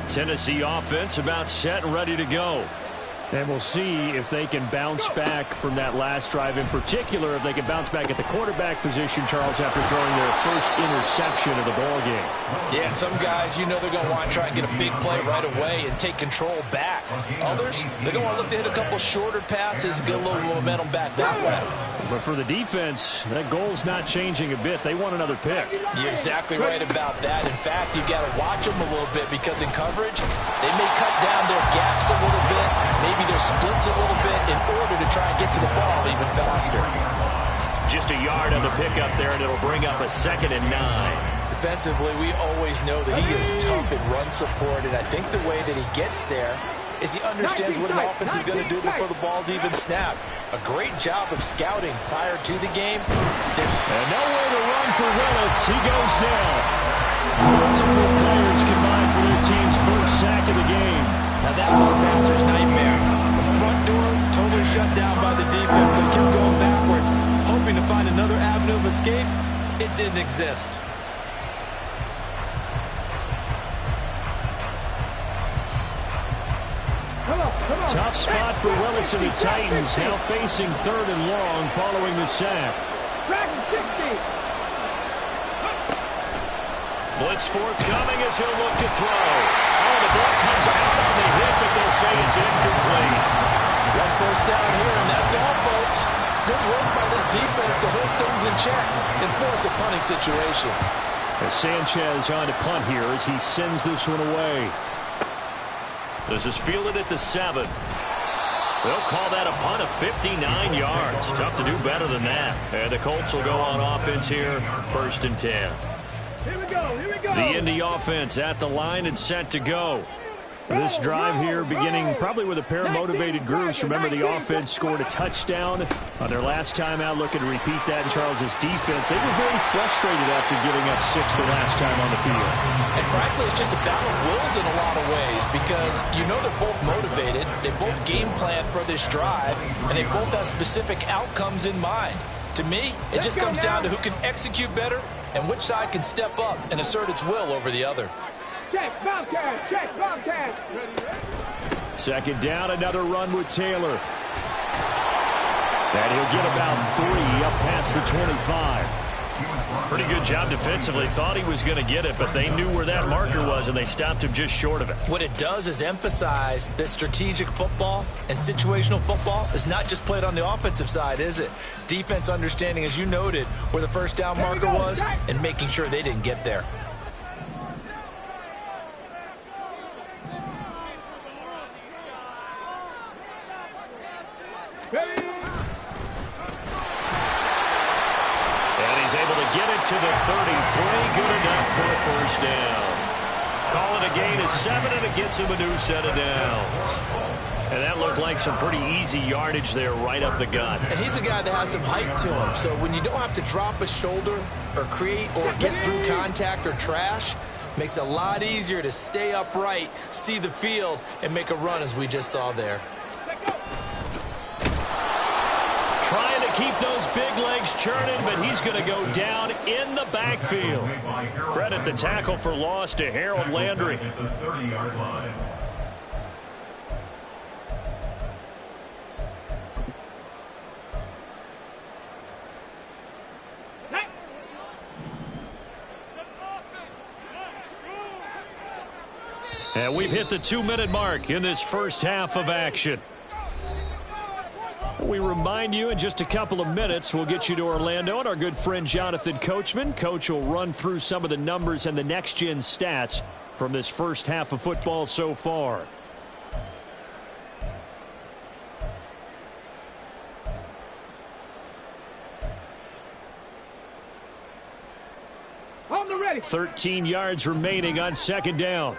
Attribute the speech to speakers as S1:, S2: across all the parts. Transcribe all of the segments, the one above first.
S1: Tennessee offense about set and ready to go. And we'll see if they can bounce back from that last drive, in particular if they can bounce back at the quarterback position, Charles, after throwing their first interception of the ball game.
S2: Yeah, some guys, you know they're going to want to try and get a big play right away and take control back. Others, they're going to want to look to hit a couple shorter passes, get a little momentum back that way.
S1: But for the defense, that goal's not changing a bit. They want another pick.
S2: You're exactly right about that. In fact, you've got to watch them a little bit because in coverage, they may cut down their gaps a little bit, maybe their splits a little bit in order to try and get to the ball even faster.
S1: Just a yard on the pickup there, and it'll bring up a 2nd and 9.
S2: Defensively, we always know that he is tough in run support, and I think the way that he gets there is he understands what an offense is going to do before the ball's even snapped. A great job of scouting prior to the game.
S1: And nowhere to run for Willis. He goes down. Multiple players combined for their team's first sack of the game.
S2: Now that was a passer's nightmare. The front door totally shut down by the defense. They kept going backwards, hoping to find another avenue of escape. It didn't exist.
S1: Tough spot for Willis and the Titans, now facing 3rd and long following the sack. Blitz forthcoming as he'll look to throw. Oh, the ball comes out on the hit, but they'll say it's incomplete.
S2: One first down here, and that's all, folks. Good work by this defense to hold things in check and force a punting situation.
S1: As Sanchez on to punt here as he sends this one away. This is fielded at the 7. They'll call that a punt of 59 yards. Tough to do better than that. And the Colts will go on offense here, 1st and 10.
S3: Here we go, here we go.
S1: The Indy offense at the line and set to go. This drive here beginning probably with a pair of motivated groups. Remember, the offense scored a touchdown on their last time out, looking to repeat that in Charles's defense. They were very frustrated after giving up 6 the last time on the field.
S2: And frankly, it's just a battle of wills in a lot of ways because you know they're both motivated, they both game plan for this drive, and they both have specific outcomes in mind. To me, it just comes down to who can execute better and which side can step up and assert its will over the other.
S3: Check, Bobcat, check, Bobcat.
S1: 2nd down, another run with Taylor. And he'll get about 3 up past the 25. Pretty good job defensively. Thought he was going to get it, but they knew where that marker was, and they stopped him just short of it.
S2: What it does is emphasize that strategic football and situational football is not just played on the offensive side, is it? Defense understanding, as you noted, where the first down marker was and making sure they didn't get there.
S1: Get it to the 33, good enough for a first down. Call it a gain of 7, and it gets him a new set of downs. And that looked like some pretty easy yardage there right up the gut.
S2: And he's a guy that has some height to him, so when you don't have to drop a shoulder or create or get through contact or trash, makes it a lot easier to stay upright, see the field, and make a run as we just saw there.
S1: Trying to keep those big legs churning, but he's going to go down in the backfield. Credit the tackle for loss to Harold Landry. And we've hit the 2-minute mark in this first half of action. We remind you in just a couple of minutes, we'll get you to Orlando and our good friend Jonathan Coachman. Coach will run through some of the numbers and the next-gen stats from this first half of football so far.
S3: On the ready.
S1: 13 yards remaining on 2nd down.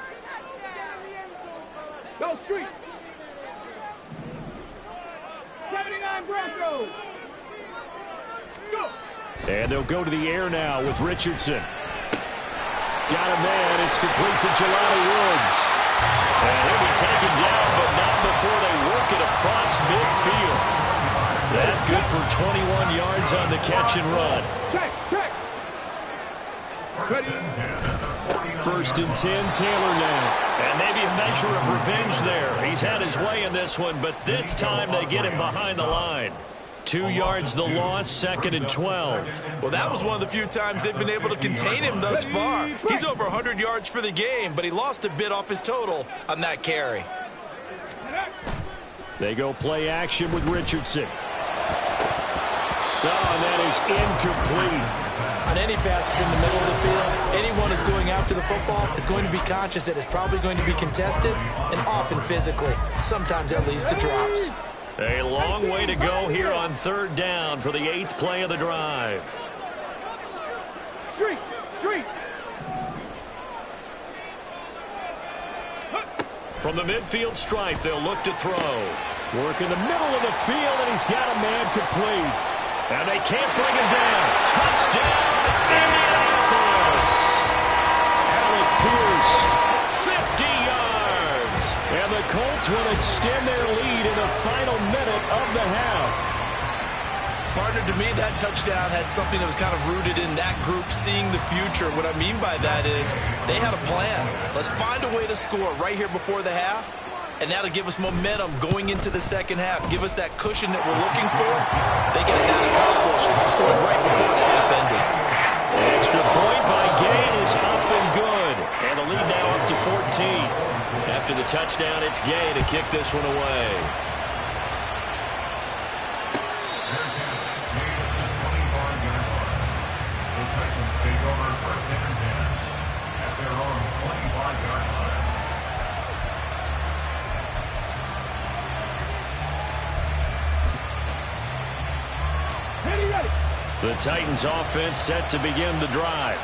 S3: Go street. 79 Broncos. Go.
S1: And they'll go to the air now with Richardson. Got a man. It's complete to Jelani Woods. And he'll be taken down, but not before they work it across midfield. That good for 21 yards on the catch and run.
S3: Check, check. Ready.
S1: 1st and 10, Taylor now.
S4: And maybe a measure of revenge there. He's had his way in this one, but this time they get him behind the line.
S1: 2 yards the loss, 2nd and 12.
S2: Well, that was one of the few times they've been able to contain him thus far. He's over 100 yards for the game, but he lost a bit off his total on that carry.
S1: They go play action with Richardson. Oh, and that is incomplete.
S2: On any passes in the middle of the field, anyone who's going after the football is going to be conscious that it's probably going to be contested and often physically. Sometimes that leads to drops.
S1: A long way to go here on 3rd down for the 8th play of the drive.
S3: Street, street.
S1: From the midfield stripe, they'll look to throw. Work in the middle of the field, and he's got a man complete. And they can't bring him down. Touchdown, Indianapolis. Alec Pierce, 50 yards. And the Colts will extend their lead in the final minute of the half.
S2: Partner, to me, that touchdown had something that was kind of rooted in that group seeing the future. What I mean by that is they had a plan. Let's find a way to score right here before the half, and that'll give us momentum going into the second half. Give us that cushion that we're looking for. They got that accomplished, scoring right before the half ended.
S1: An extra point by Gain is up and good. And the lead now up to 14. After the touchdown, it's Gay to kick this one away. The Titans offense set to begin the drive.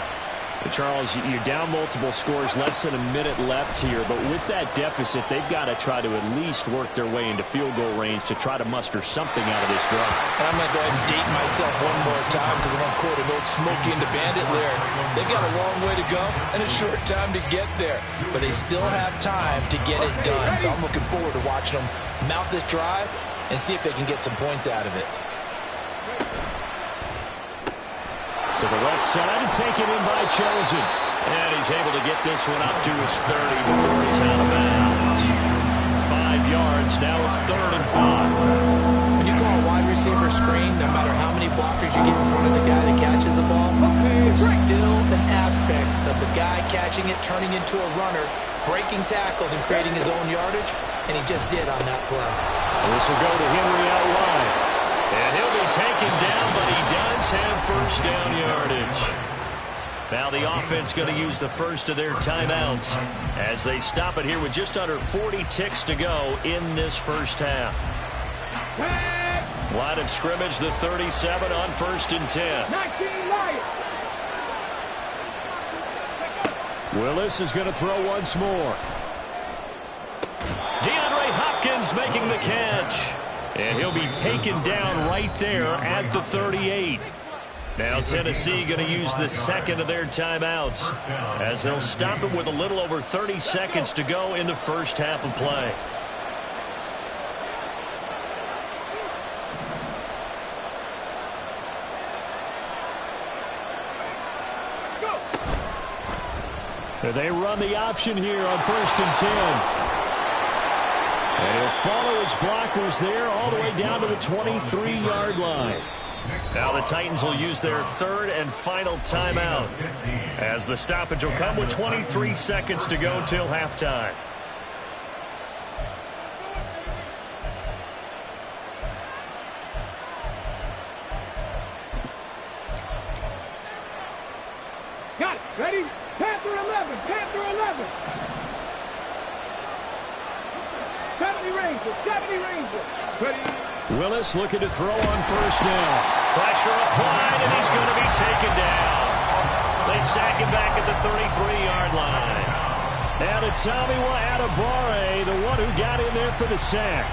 S1: Charles, you're down multiple scores, less than a minute left here, but with that deficit, they've got to try to at least work their way into field goal range to try to muster something out of this drive.
S2: And I'm going to go ahead and date myself one more time because I'm on quarter old Smokey and the Bandit lyric. They've got a long way to go and a short time to get there, but they still have time to get it done. So I'm looking forward to watching them mount this drive and see if they can get some points out of it.
S1: To the left side and taken in by Chosen. And he's able to get this one up to his 30 before he's out of bounds. 5 yards, now it's 3rd and 5.
S2: When you call a wide receiver screen, no matter how many blockers you get in front of the guy that catches the ball, there's still an aspect of the guy catching it, turning into a runner, breaking tackles and creating his own yardage, and he just did on that play.
S1: And this will go to Henry out wide. And he'll be taken down, but he does have 1st down yardage. Now the offense going to use the first of their timeouts as they stop it here with just under 40 ticks to go in this first half. Line of scrimmage, the 37 on 1st and 10.
S3: 19 Lions.
S1: Willis is going to throw once more. DeAndre Hopkins making the catch. And he'll be taken down right there at the 38. Now Tennessee going to use the second of their timeouts as they'll stop it with a little over 30 seconds to go in the first half of play. They run the option here on 1st and 10. And he'll follow his blockers there all the way down to the 23-yard line. Now the Titans will use their 3rd and final timeout as the stoppage will come with 23 seconds to go till halftime.
S3: Got it. Ready? Panther 11. Panther 11. 70 Rangers. 70 Rangers. Ready?
S1: Willis looking to throw on 1st now. Pressure applied, and he's going to be taken down. They sack him back at the 33-yard line. And it's Tommy Adebawore, the one who got in there for the sack.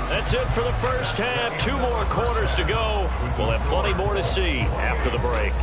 S1: That's it for the first half. 2 more quarters to go. We'll have plenty more to see after the break.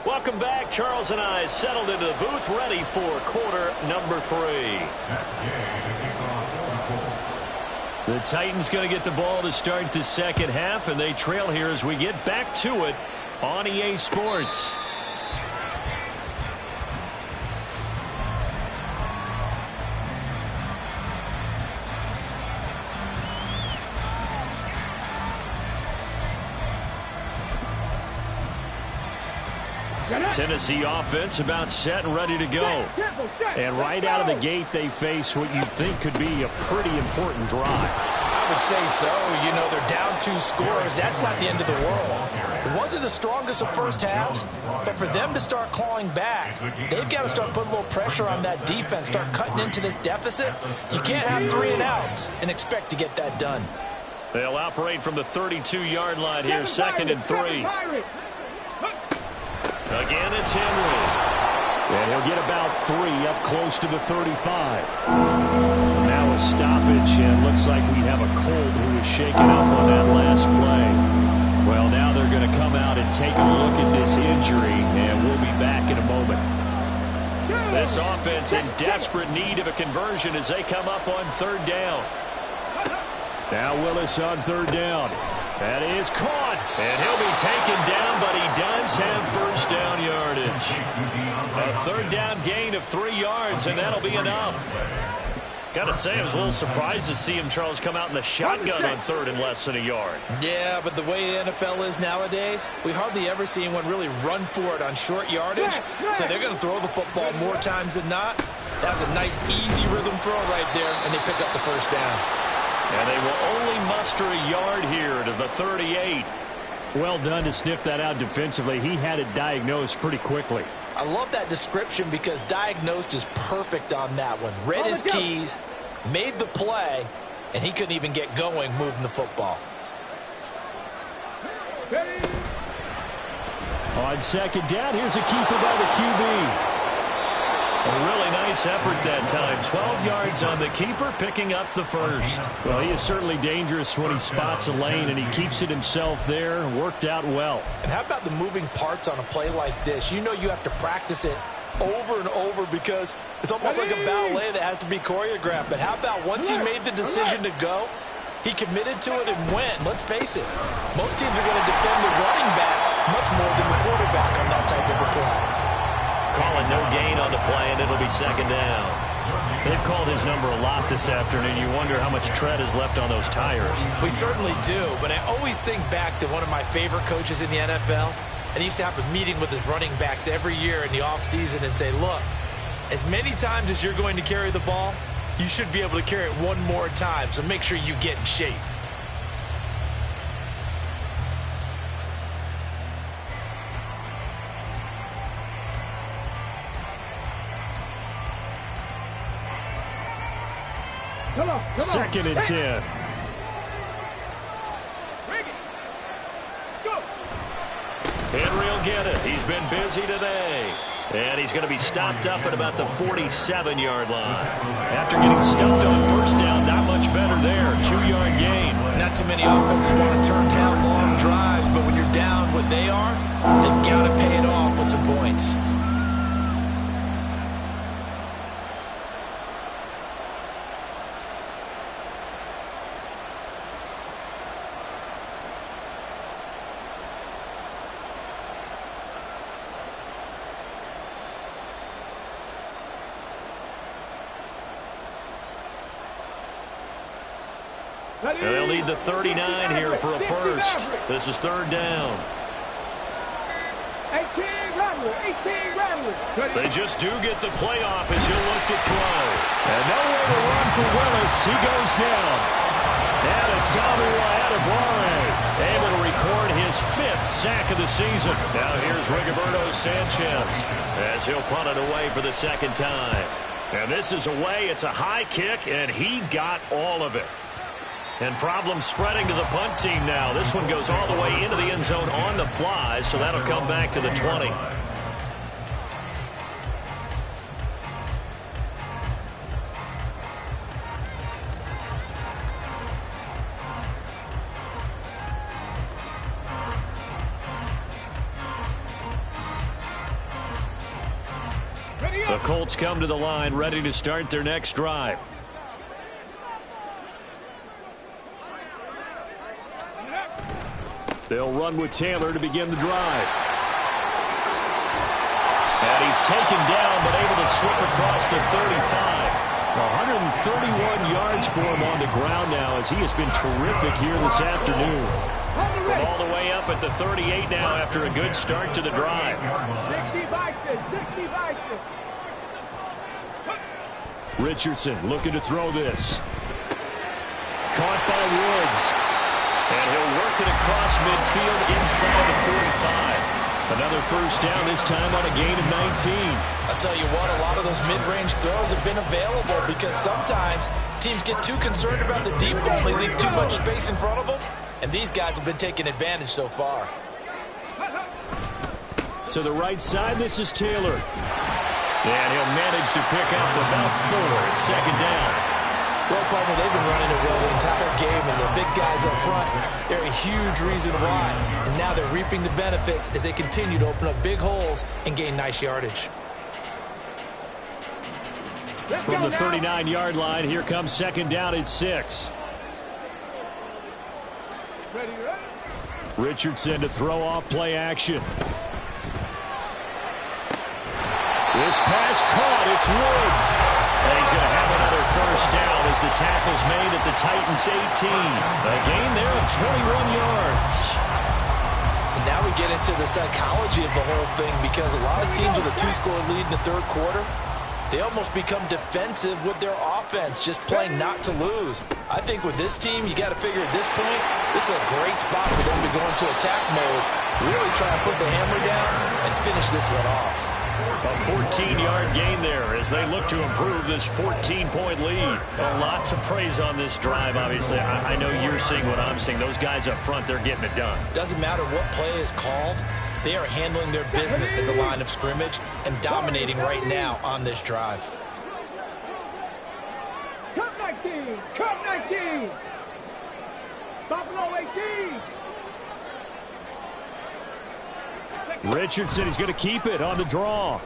S4: Welcome back. Charles and I settled into the booth, ready for quarter number 3. The Titans going to get the ball to start the second half, and they trail here as we get back to it on EA Sports. Tennessee offense about set and ready to go.
S1: And right out of the gate, they face what you think could be a pretty important drive.
S2: I would say so. You know, they're down 2 scores. That's not the end of the world. It wasn't the strongest of first halves, but for them to start clawing back, they've got to start putting a little pressure on that defense, start cutting into this deficit. You can't have 3 and outs and expect to get that done.
S4: They'll operate from the 32-yard line here, 2nd and 3. Again, it's Henry.
S1: And he'll get about 3 up close to the 35. Now a stoppage, and looks like we have a Colt who was shaken up on that last play. Well, now they're going to come out and take a look at this injury, and we'll be back in a moment.
S4: This offense in desperate need of a conversion as they come up on 3rd down.
S1: Now Willis on 3rd down.
S4: That is caught, and he'll be taken down, but he does have 1st down yardage. A 3rd down gain of 3 yards, and that'll be enough. Got to say, I was a little surprised to see him, Charles, come out in the shotgun on 3rd and less than a yard.
S2: Yeah, but the way the NFL is nowadays, we hardly ever see anyone really run for it on short yardage, so they're going to throw the football more times than not. That was a nice, easy rhythm throw right there, and they pick up the 1st down.
S4: And they will only muster a yard here to the 38.
S1: Well done to sniff that out defensively. He had it diagnosed pretty quickly.
S2: I love that description because diagnosed is perfect on that one. Read his keys, made the play, and he couldn't even get going moving the football.
S1: On 2nd down, here's a keeper by the QB.
S4: A really nice effort that time. 12 yards on the keeper, picking up the 1st.
S1: Well, he is certainly dangerous when he spots a lane, and he keeps it himself there. Worked out well.
S2: And how about the moving parts on a play like this? You know you have to practice it over and over because it's almost like a ballet that has to be choreographed. But how about once he made the decision to go, he committed to it and went. Let's face it, most teams are going to defend the running back much more than the quarterback on that type of a play.
S4: Calling no gain on the play, and it'll be 2nd down. They've called his number a lot this afternoon. You wonder how much tread is left on those tires.
S2: We certainly do, but I always think back to one of my favorite coaches in the NFL, and he used to have a meeting with his running backs every year in the offseason and say, look, as many times as you're going to carry the ball, you should be able to carry it one more time, so make sure you get in shape.
S3: Come on.
S1: 2nd and 10.
S4: Henry will get it. He's been busy today. And he's going to be stopped up at about the 47-yard line. After getting stuffed on 1st down, not much better there. 2-yard gain.
S2: Not too many offenses want to turn down long drives, but when you're down what they are, they've got to pay it off with some points.
S4: They'll need the 39 here for a 1st. This is 3rd down.
S3: 18 Rattler.
S4: They just do get the playoff as he'll look to throw.
S1: And nowhere to run for Willis. He goes down. And a Tommy Adebawore
S4: able to record his 5th sack of the season. Now here's Rigoberto Sanchez as he'll punt it away for the 2nd time. And this is away. It's a high kick, and he got all of it. And problems spreading to the punt team now. This one goes all the way into the end zone on the fly, so that'll come back to the 20.
S1: The Colts come to the line, ready to start their next drive. They'll run with Taylor to begin the drive. And he's taken down, but able to slip across the 35. 131 yards for him on the ground now, as he has been terrific here this afternoon.
S4: From all the way up at the 38 now after a good start to the drive.
S3: 60
S1: Richardson looking to throw this. Caught by Woods.
S4: And he'll work it across midfield inside the 45.
S1: Another first down, this time on a gain of 19.
S2: I'll tell you what, a lot of those mid-range throws have been available because sometimes teams get too concerned about the deep ball and they leave too much space in front of them. And these guys have been taking advantage so far.
S1: To the right side, this is Taylor. And he'll manage to pick up about 4. It's second down.
S2: Well, partner, they've been running it well the entire game, and the big guys up front, they're a huge reason why. And now they're reaping the benefits as they continue to open up big holes and gain nice yardage.
S1: From the 39-yard line, here comes second down at 6. Richardson to throw off play action. This pass caught. It's Woods. And he's going to have another first down as the tackle's made at the Titans' 18. A gain there of 21 yards.
S2: And now we get into the psychology of the whole thing, because a lot of teams with a 2-score lead in the third quarter, they almost become defensive with their offense, just playing not to lose. I think with this team, you got to figure at this point, this is a great spot for them to go into attack mode, really try to put the hammer down and finish this one off.
S1: A 14-yard gain there as they look to improve this 14-point lead.
S4: A lot to praise on this drive, obviously. I know you're seeing what I'm seeing. Those guys up front, they're getting it done.
S2: Doesn't matter what play is called. They are handling their business at the line of scrimmage and dominating right now on this drive.
S3: Cut 19! Cut 19! Buffalo 18!
S1: Richardson is going to keep it on the draw.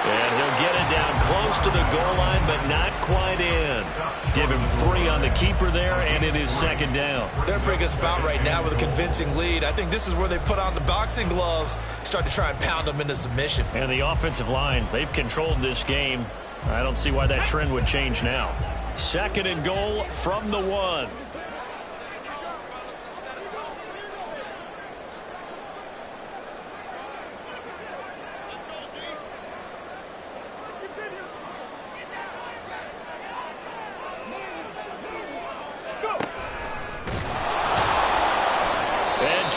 S4: And he'll get it down close to the goal line, but not quite in. Give him 3 on the keeper there, and it is second down.
S2: They're in a pretty good spot right now with a convincing lead. I think this is where they put on the boxing gloves, start to try and pound them into submission.
S4: And the offensive line, they've controlled this game. I don't see why that trend would change now.
S1: Second and goal from the 1.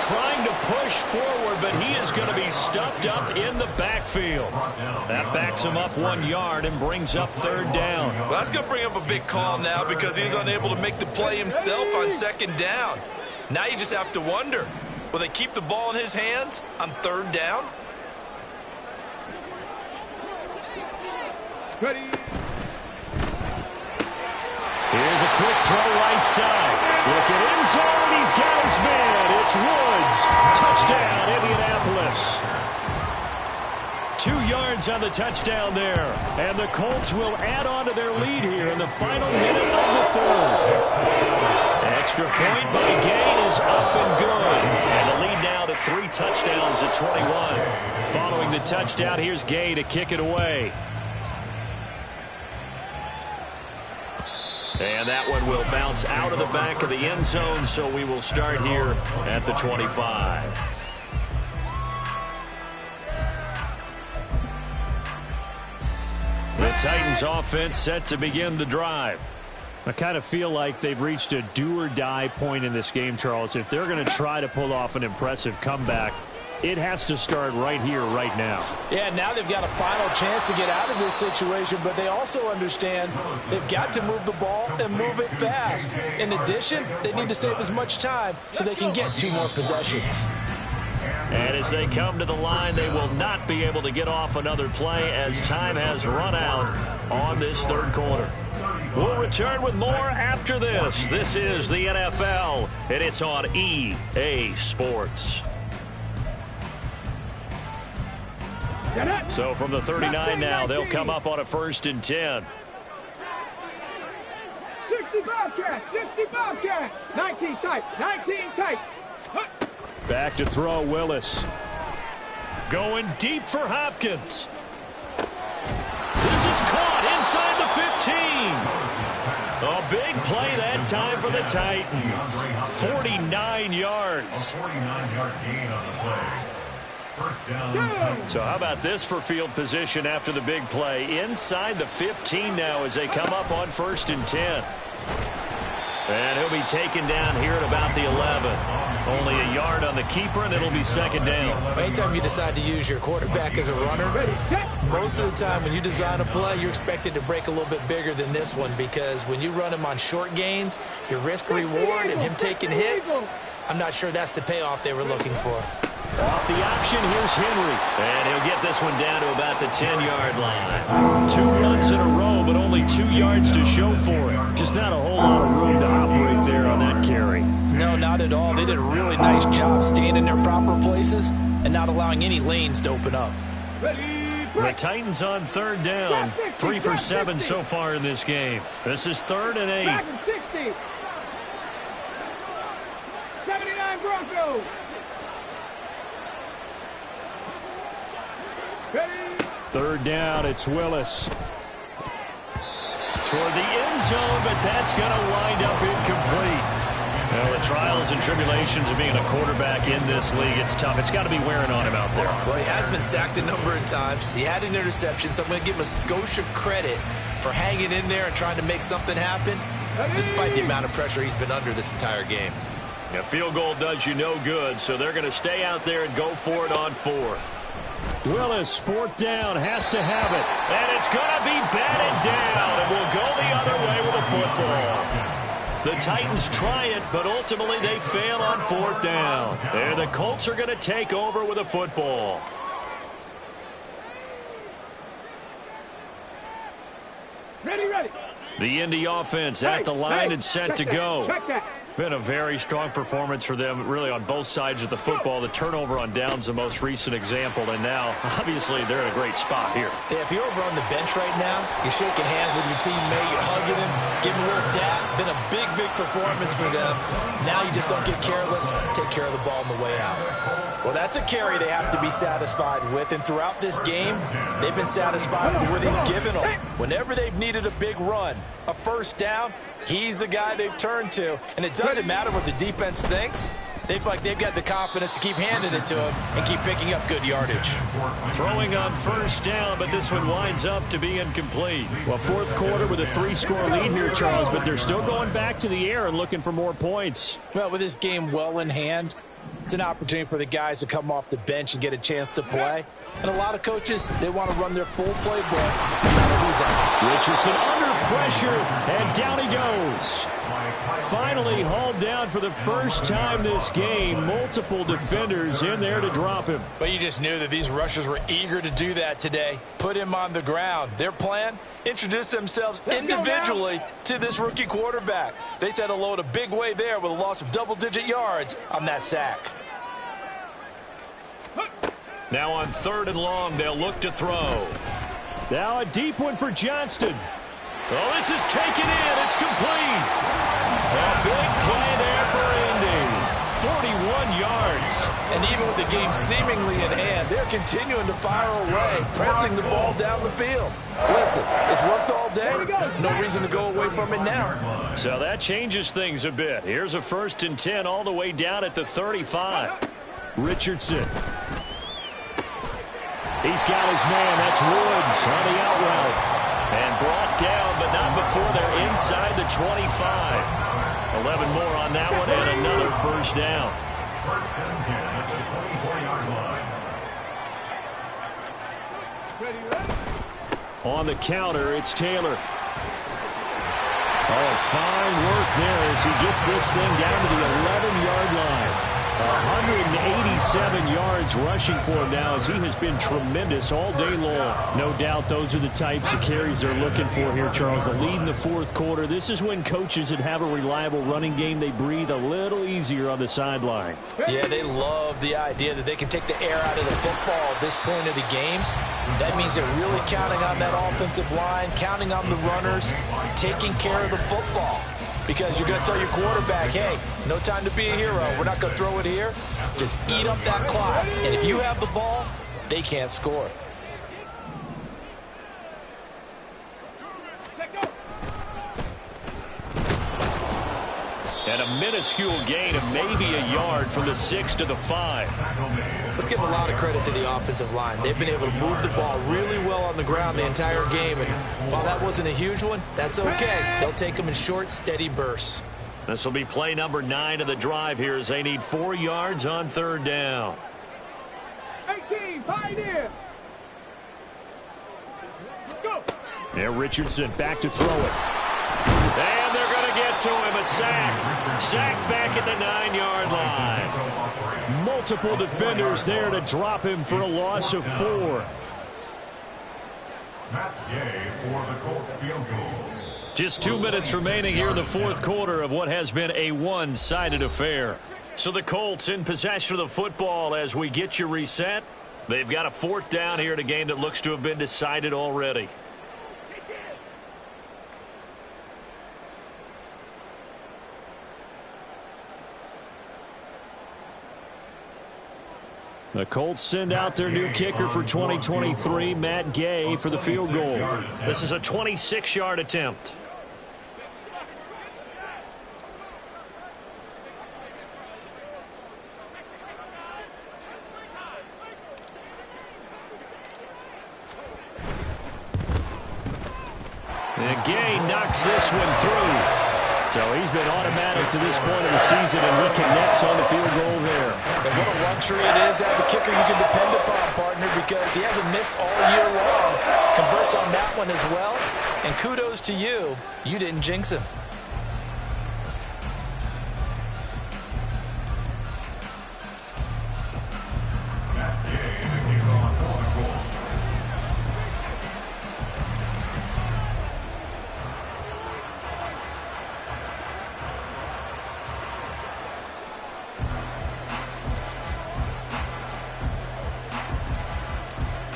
S1: Trying to push forward, but he is going to be stuffed up in the backfield. That backs him up 1 yard and brings up third down.
S2: Well, that's going to bring up a big call now because he's unable to make the play himself on second down. Now you just have to wonder, will they keep the ball in his hands on third down?
S3: Ready.
S1: Here's a quick throw right side. Look at end zone. He's got his man. It's Woods. Touchdown, Indianapolis. 2 yards on the touchdown there. And the Colts will add on to their lead here in the final minute of the third. Extra point by Gay is up and good. And the lead now to 3 touchdowns at 21. Following the touchdown, here's Gay to kick it away. And that one will bounce out of the back of the end zone, so we will start here at the 25. The Titans offense set to begin the drive. I kind of feel like they've reached a do-or-die point in this game, Charles. If they're going to try to pull off an impressive comeback, it has to start right here, right now.
S2: Yeah, now they've got a final chance to get out of this situation, but they also understand they've got to move the ball and move it fast. In addition, they need to save as much time so they can get 2 more possessions.
S1: And as they come to the line, they will not be able to get off another play as time has run out on this third quarter. We'll return with more after this. This is the NFL, and it's on EA Sports.
S4: So from the 39 now, they'll come up on a 1st and 10.
S3: 60 Bobcat, 60 Bobcat. 19 tight, 19 tight.
S1: Back to throw, Willis.
S4: Going deep for Hopkins. This is caught inside the 15. A big play that time for the Titans. 49 yards.
S5: 49-yard gain on the play. First down.
S4: So how about this for field position after the big play? Inside the 15 now as they come up on 1st and 10. And he'll be taken down here at about the 11. Only a yard on the keeper, and it'll be 2nd down.
S2: Anytime you decide to use your quarterback as a runner, most of the time when you design a play, you're expected to break a little bit bigger than this one, because when you run him on short gains, your risk-reward and him taking hits, I'm not sure that's the payoff they were looking for.
S1: Off the option, here's Henry.
S4: And he'll get this one down to about the 10-yard line. 2 runs in a row, but only 2 yards to show for it.
S1: Just not a whole lot of room to operate there on that carry.
S2: No, not at all. They did a really nice job staying in their proper places and not allowing any lanes to open up.
S4: The Titans on 3rd down. 3 for 7 so far in this game. This is 3rd and 8.
S3: 60. 79 Broncos. Ready.
S1: 3rd down, it's Willis.
S4: Toward the end zone, but that's going to wind up incomplete. Well, the trials and tribulations of being a quarterback in this league, it's tough. It's got to be wearing on him out there.
S2: Well, he has been sacked a number of times. He had an interception, so I'm going to give him a skosh of credit for hanging in there and trying to make something happen, despite the amount of pressure he's been under this entire game.
S4: A field goal does you no good, so they're going to stay out there and go for it on 4th.
S1: Willis, 4th down, has to have it.
S4: And it's going to be batted down, and will go the other way with a football. The Titans try it, but ultimately they fail on 4th down. And the Colts are going to take over with a football.
S3: Ready.
S4: The Indy offense at the line and set to go.
S3: Check that.
S1: Been a very strong performance for them, really, on both sides of the football. The turnover on downs, the most recent example, and now, obviously, they're in a great spot here.
S2: Yeah, if you're over on the bench right now, you're shaking hands with your teammate, you're hugging him, giving him a little dab. Been a big performance for them. Now you just don't get careless. Take care of the ball on the way out. Well, that's a carry they have to be satisfied with, and throughout this game, they've been satisfied with what he's given them. Whenever they've needed a big run, a 1st down, he's the guy they've turned to, and it doesn't matter what the defense thinks. They feel like they've got the confidence to keep handing it to him and keep picking up good yardage.
S4: Throwing on 1st down, but this one winds up to be incomplete.
S1: Well, 4th quarter with a 3-score lead here, Charles, but they're still going back to the air and looking for more points.
S2: Well, with this game well in hand, it's an opportunity for the guys to come off the bench and get a chance to play. And a lot of coaches, they want to run their full playbook no matter who's out.
S1: Richardson under pressure, and down he goes. Finally hauled down for the first time this game. Multiple defenders in there to drop him.
S2: But you just knew that these rushers were eager to do that today. Put him on the ground. Their plan, introduce themselves individually to this rookie quarterback. They set a load a big way there with a loss of double-digit yards on that sack.
S4: Now on 3rd and long, they'll look to throw.
S1: Now a deep one for Johnston.
S4: Oh, this is taken in. It's complete. A big play there for Indy. 41 yards.
S2: And even with the game seemingly in hand, they're continuing to fire away, pressing the ball down the field. Listen, it's worked all day. No reason to go away from it now.
S4: So that changes things a bit. Here's a 1st and 10 all the way down at the 35.
S1: Richardson. He's got his man. That's Woods on the out route.
S4: And brought down, but not before they're inside the 25. 11 more on that one, and another 1st down.
S5: 1st and 10 at the 24-yard line.
S1: On the counter, it's Taylor. Oh, fine work there as he gets this thing down to the 11-yard line. 186 27 yards rushing for him now, as he has been tremendous all day long. No doubt those are the types of carries they're looking for here, Charles. The lead in the fourth quarter. This is when coaches that have a reliable running game, they breathe a little easier on the sideline.
S2: Yeah, they love the idea that they can take the air out of the football at this point of the game. That means they're really counting on that offensive line, counting on the runners, taking care of the football. Because you're going to tell your quarterback, hey, no time to be a hero. We're not going to throw it here. Just eat up that clock. And if you have the ball, they can't score.
S4: And a minuscule gain of maybe a yard from the 6 to the 5.
S2: Let's give a lot of credit to the offensive line. They've been able to move the ball really well on the ground the entire game. And while that wasn't a huge one, that's okay. They'll take them in short, steady bursts.
S4: This will be play number 9 of the drive here, as they need 4 yards on third down.
S3: 18, Pioneer. Go.
S1: There, Richardson back to throw it.
S4: And they're going to get to him. A sack. Sacked back at the 9-yard line.
S1: Multiple defenders there to drop him for a loss of 4.
S5: Matt Gay for the Colts field goal.
S4: Just 2 minutes remaining here in the fourth quarter of what has been a one-sided affair. So the Colts in possession of the football as we get you reset. They've got a fourth down here in a game that looks to have been decided already.
S1: The Colts send out their new kicker for 2023, Matt Gay, for the field goal.
S4: This is a 26-yard attempt.
S1: And Gay knocks this one through. So he's been automatic to this point of the season, and he connects on the field goal there.
S2: And what a luxury it is to have a kicker you can depend upon, partner, because he hasn't missed all year long. Converts on that one as well. And kudos to you. You didn't jinx him.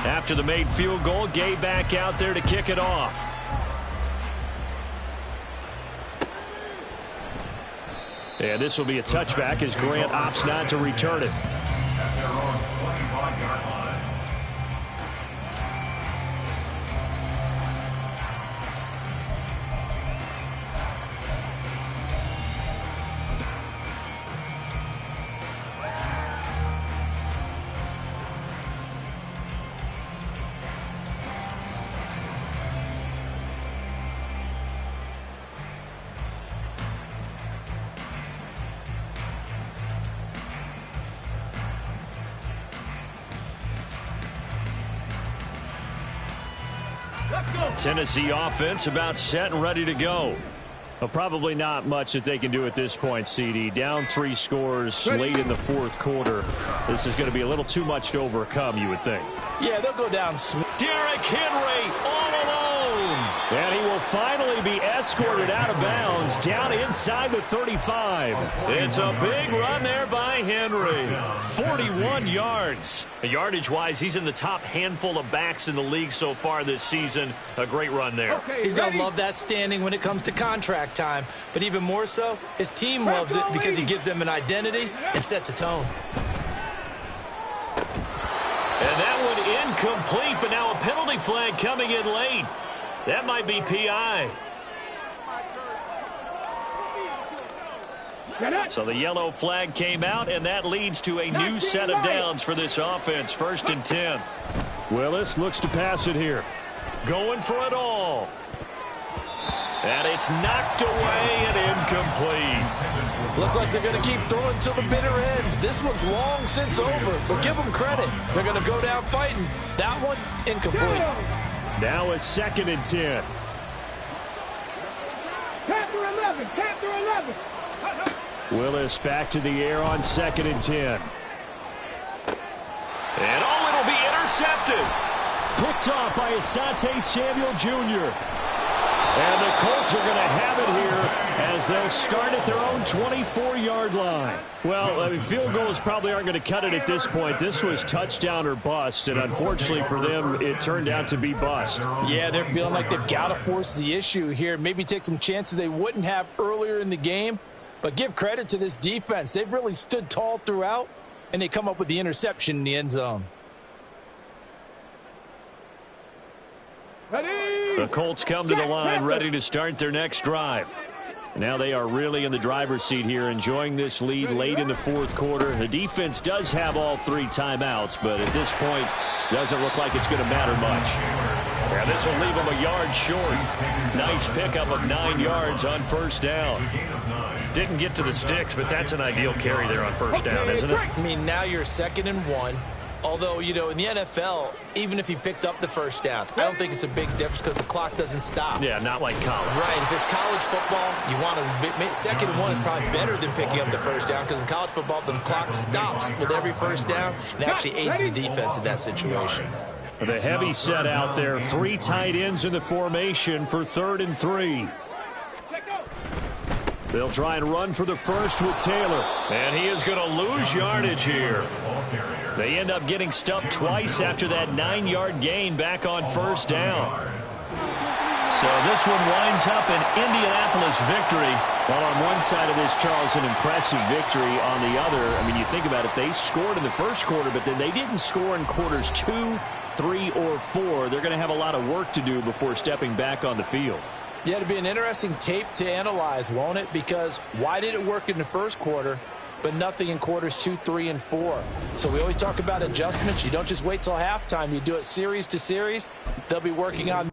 S1: After the made field goal, Gay back out there to kick it off. And this will be a touchback as Grant opts not to return it.
S5: At their own 25-yard line.
S1: Tennessee offense about set and ready to go. Well, probably not much that they can do at this point, CD. Down 3 scores late in the fourth quarter. This is going to be a little too much to overcome, you would think.
S2: Yeah, they'll go down.
S4: Derrick Henry all alone.
S1: And he will finally be escorted out of bounds down inside the 35.
S4: It's a big run there by Henry. 41 yards. Yardage-wise, he's in the top handful of backs in the league so far this season. A great run there.
S3: Okay,
S2: He's going to love that standing when it comes to contract time. But even more so, his team loves it because he gives them an identity and sets a tone.
S4: And that one incomplete, but now a penalty flag coming in late. That might be PI. So the yellow flag came out, and that leads to a new set of downs for this offense. 1st and 10.
S1: Willis looks to pass it here.
S4: Going for it all. And it's knocked away and incomplete.
S2: Looks like they're going to keep throwing till the bitter end. This one's long since over, but give them credit. They're going to go down fighting. That one, incomplete.
S1: Now a 2nd and 10.
S3: Panther 11, Panther 11.
S1: Willis back to the air on 2nd and 10.
S4: And, oh, it'll be intercepted.
S1: Picked off by Asante Samuel Jr. And the Colts are going to have it here as they'll start at their own 24-yard line. Well, I mean, field goals probably aren't going to cut it at this point. This was touchdown or bust, and unfortunately for them, it turned out to be bust.
S2: Yeah, they're feeling like they've got to force the issue here. Maybe take some chances they wouldn't have earlier in the game. But give credit to this defense. They've really stood tall throughout, and they come up with the interception in the end zone.
S1: The Colts come to the line ready to start their next drive. Now they are really in the driver's seat here, enjoying this lead late in the fourth quarter. The defense does have all 3 timeouts, but at this point, doesn't look like it's going to matter much.
S4: Yeah, this will leave them a yard short. Nice pickup of 9 yards on first down. Didn't get to the sticks, but that's an ideal carry there on first down, isn't it?
S2: I mean, now you're 2nd and 1. Although, you know, in the NFL, even if he picked up the first down, I don't think it's a big difference because the clock doesn't stop.
S4: Yeah, not like college.
S2: Right. If it's college football, you want to 2nd and 1 is probably better than picking up the first down because in college football, the clock stops with every first down and actually aids the defense in that situation.
S1: The heavy set out there. 3 tight ends in the formation for 3rd and 3. They'll try and run for the first with Taylor.
S4: And he is going to lose yardage here.
S1: They end up getting stuffed twice after that 9-yard gain back on first down. So this one winds up an Indianapolis victory. Well, on one side of this, Charles, an impressive victory. On the other, I mean, you think about it, they scored in the first quarter, but then they didn't score in quarters 2, 3, or 4. They're going to have a lot of work to do before stepping back on the field.
S2: Yeah, it'll be an interesting tape to analyze, won't it? Because why did it work in the first quarter, but nothing in quarters 2, 3, and 4? So we always talk about adjustments. You don't just wait till halftime. You do it series to series. They'll be working on